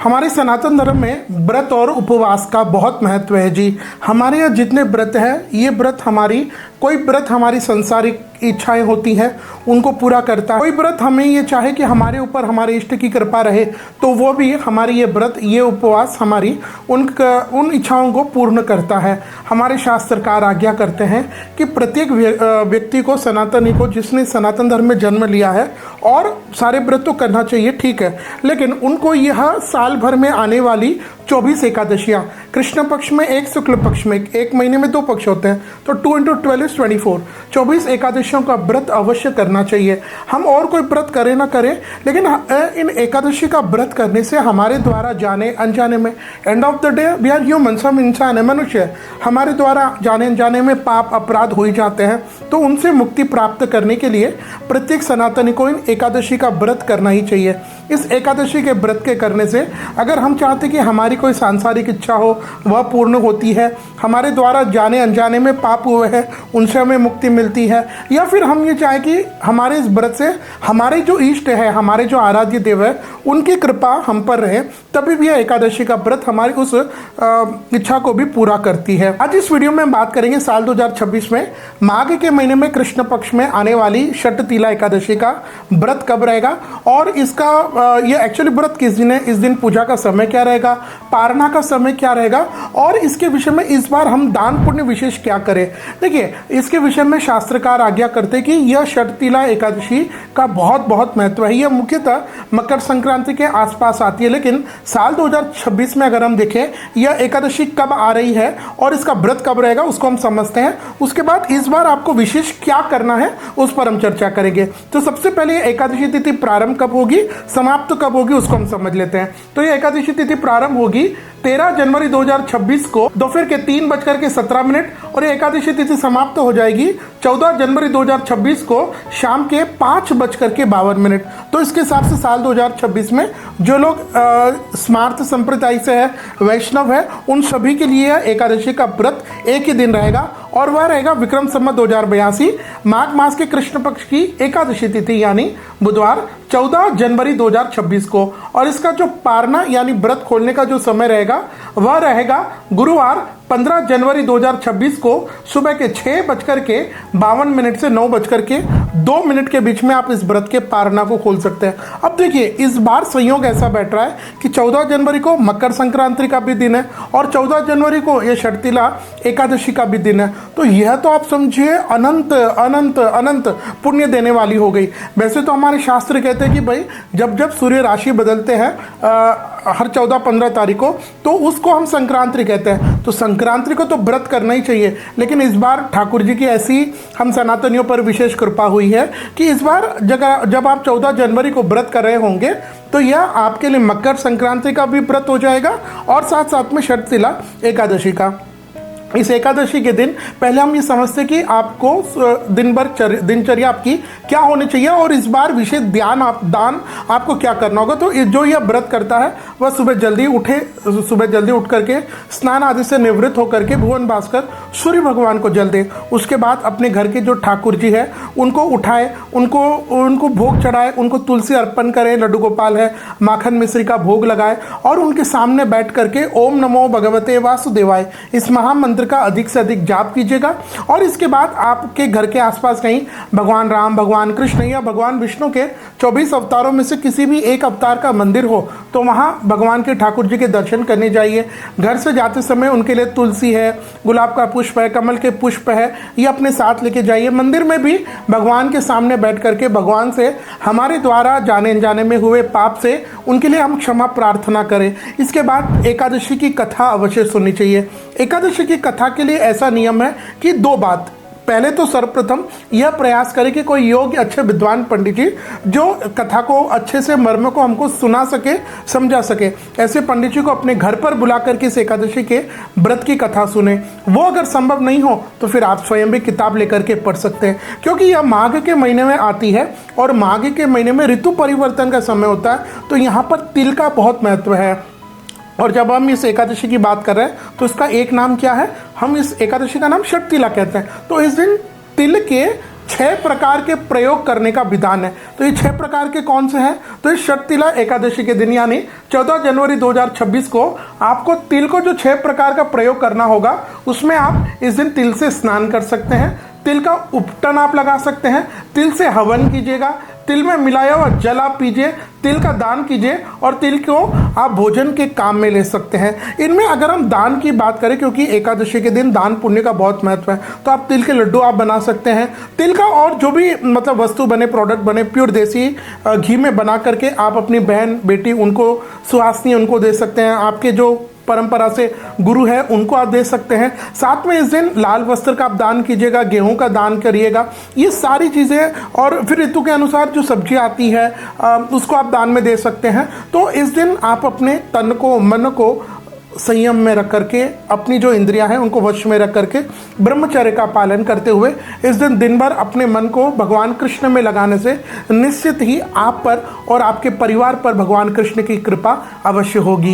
हमारे सनातन धर्म में व्रत और उपवास का बहुत महत्व है जी। हमारे यहाँ जितने व्रत हैं, ये व्रत कोई व्रत हमारी सांसारिक इच्छाएं होती हैं उनको पूरा करता है। कोई व्रत हमें ये चाहे कि हमारे ऊपर हमारे इष्ट की कृपा रहे, तो वो भी हमारी ये व्रत, ये उपवास हमारी उन इच्छाओं को पूर्ण करता है। हमारे शास्त्रकार आज्ञा करते हैं कि प्रत्येक व्यक्ति को, सनातनी को, जिसने सनातन धर्म में जन्म लिया है, और सारे व्रत तो करना चाहिए, ठीक है, लेकिन उनको यह साल भर में आने वाली 24 एकादशियाँ, कृष्ण पक्ष में एक, शुक्ल पक्ष में एक महीने में 2 पक्ष होते हैं, तो 2 × 12 = 24, 24 एकादशियों का व्रत अवश्य करना चाहिए। हम और कोई व्रत करें ना करें, लेकिन इन एकादशी का व्रत करने से हमारे द्वारा जाने अनजाने में, end of the day we are human, हम इंसान है, मनुष्य, हमारे द्वारा जाने अनजाने में पाप अपराध हो ही जाते हैं। तो उनसे मुक्ति प्राप्त करने के लिए प्रत्येक सनातनी को इन एकादशी का व्रत करना ही चाहिए। इस एकादशी के व्रत के करने से अगर हम चाहते कि हमारी कोई सांसारिक इच्छा हो वह पूर्ण होती है, हमारे द्वारा जाने अनजाने में पाप हुए हैं उनसे हमें मुक्ति मिलती है, या फिर हम ये चाहें कि हमारे इस व्रत से हमारे जो इष्ट है, हमारे जो आराध्य देव है, उनकी कृपा हम पर रहे, तभी भी यह एकादशी का व्रत हमारी उस इच्छा को भी पूरा करती है। आज इस वीडियो में हम बात करेंगे साल 2026 में माघ के महीने में कृष्ण पक्ष में आने वाली षटतिला एकादशी का व्रत कब रहेगा, और इसका ये एक्चुअली व्रत किस दिन है, इस दिन पूजा का समय क्या रहेगा, पारना का समय क्या रहेगा, और इसके विषय में इस बार हम दान पुण्य विशेष क्या करें। देखिए, इसके विषय में शास्त्रकार आज्ञा करते कि यह षटतिला एकादशी का बहुत बहुत महत्व है। यह मुख्यतः मकर संक्रांति के आसपास आती है, लेकिन साल 2026 में अगर हम देखें यह एकादशी कब आ रही है और इसका व्रत कब रहेगा, उसको हम समझते हैं। उसके बाद इस बार आपको विशेष क्या करना है उस पर हम चर्चा करेंगे। तो सबसे पहले एकादशी तिथि प्रारंभ कब होगी, समाप्त कब होगी, उसको हम समझ लेते हैं। तो ये एकादशी तिथि प्रारंभ होगी 13 जनवरी 2026 को दोपहर के 3:17 और ये एकादशी तिथि समाप्त हो जाएगी 14 जनवरी 2026 को शाम के 5:52। तो इसके हिसाब से साल 2026 में जो लोग स्मार्त संप्रदाय से है, वैष्णव है, उन सभी के लिए एकादशी का व्रत एक ही दिन रहेगा, और वह रहेगा विक्रम संवत 2082 माघ मास के कृष्ण पक्ष की एकादशी तिथि यानी बुधवार 14 जनवरी 2026 को। और इसका जो पारना यानी व्रत खोलने का जो समय रहेगा वह रहेगा गुरुवार 15 जनवरी 2026 को सुबह के 6:52 से 9:02 के बीच में आप इस व्रत के पारना को खोल सकते हैं। अब देखिए, इस बार संयोग ऐसा बैठ रहा है कि 14 जनवरी को मकर संक्रांति का भी दिन है और 14 जनवरी को यह षटतिला एकादशी का भी दिन है। तो यह तो आप समझिए अनंत अनंत अनंत पुण्य देने वाली हो गई। वैसे तो हमारे शास्त्र कहते हैं कि भाई जब जब सूर्य राशि बदलते हैं हर 14-15 तारीख को, तो उसको हम संक्रांति कहते हैं। तो संक्रांति को तो व्रत करना ही चाहिए, लेकिन इस बार ठाकुर जी की ऐसी हम सनातनियों पर विशेष कृपा हुई है कि इस बार जब आप 14 जनवरी को व्रत कर रहे होंगे तो यह आपके लिए मकर संक्रांति का भी व्रत हो जाएगा और साथ साथ में षटतिला एकादशी का। इस एकादशी के दिन पहले हम ये समझते कि आपको दिन भर दिनचर्या आपकी क्या होनी चाहिए, और इस बार विशेष दान आपको क्या करना होगा। तो जो यह व्रत करता है वह सुबह जल्दी उठ करके स्नान आदि से निवृत्त होकर के भुवन भास्कर सूर्य भगवान को जल दे। उसके बाद अपने घर के जो ठाकुर जी है उनको उठाए, उनको भोग चढ़ाए, उनको तुलसी अर्पण करें, लड्डू गोपाल है, माखन मिश्री का भोग लगाए, और उनके सामने बैठ करके ओम नमो भगवते वासुदेवाय इस महामंत्र का अधिक से अधिक जाप कीजिएगा। और इसके बाद आपके घर के आसपास कहीं भगवान राम, भगवान कृष्ण या भगवान विष्णु के 24 अवतारों में से किसी भी एक अवतार का मंदिर हो तो वहां भगवान के ठाकुर जी के दर्शन करने जाइए। घर से जाते समय उनके लिए तुलसी है, गुलाब का पुष्प है, कमल के पुष्प है, ये अपने साथ लेके जाइए। मंदिर में भी भगवान के सामने बैठ करके भगवान से हमारे द्वारा जाने अनजाने में हुए पाप से उनके लिए हम क्षमा प्रार्थना करें। इसके बाद एकादशी की कथा अवश्य सुननी चाहिए। एकादशी की कथा के लिए ऐसा नियम है कि 2 बात। पहले तो सर्वप्रथम यह प्रयास करें कि कोई योग्य अच्छे विद्वान पंडित जी जो कथा को अच्छे से मर्म को हमको सुना सके, समझा सके, ऐसे पंडित जी को अपने घर पर बुला करके इस एकादशी के व्रत की कथा सुने। वो अगर संभव नहीं हो तो फिर आप स्वयं भी किताब लेकर के पढ़ सकते हैं, क्योंकि यह माघ के महीने में आती है और माघ के महीने में ऋतु परिवर्तन का समय होता है। तो यहाँ पर तिल का बहुत महत्व है। और जब हम इस एकादशी की बात कर रहे हैं तो इसका एक नाम क्या है, हम इस एकादशी का नाम षटतिला कहते हैं। तो इस दिन तिल के 6 प्रकार के प्रयोग करने का विधान है। तो ये 6 प्रकार के कौन से हैं? तो इस षटतिला एकादशी के दिन यानी 14 जनवरी 2026 को आपको तिल को जो 6 प्रकार का प्रयोग करना होगा, उसमें आप इस दिन तिल से स्नान कर सकते हैं, तिल का उपटन आप लगा सकते हैं, तिल से हवन कीजिएगा, तिल में मिलाया हुआ जल आप पीजिए, तिल का दान कीजिए और तिल को आप भोजन के काम में ले सकते हैं। इनमें अगर हम दान की बात करें, क्योंकि एकादशी के दिन दान पुण्य का बहुत महत्व है, तो आप तिल के लड्डू आप बना सकते हैं। तिल का और जो भी मतलब वस्तु बने, प्रोडक्ट बने, प्योर देसी घी में बना करके आप अपनी बहन बेटी उनको, सुहासनी उनको दे सकते हैं। आपके जो परंपरा से गुरु है उनको आप दे सकते हैं। साथ में इस दिन लाल वस्त्र का आप दान कीजिएगा, गेहूं का दान करिएगा, ये सारी चीज़ें। और फिर ऋतु के अनुसार जो सब्जी आती है उसको आप दान में दे सकते हैं। तो इस दिन आप अपने तन को, मन को संयम में रख करके, अपनी जो इंद्रियां हैं उनको वश में रख करके ब्रह्मचर्य का पालन करते हुए इस दिन भर अपने मन को भगवान कृष्ण में लगाने से निश्चित ही आप पर और आपके परिवार पर भगवान कृष्ण की कृपा अवश्य होगी।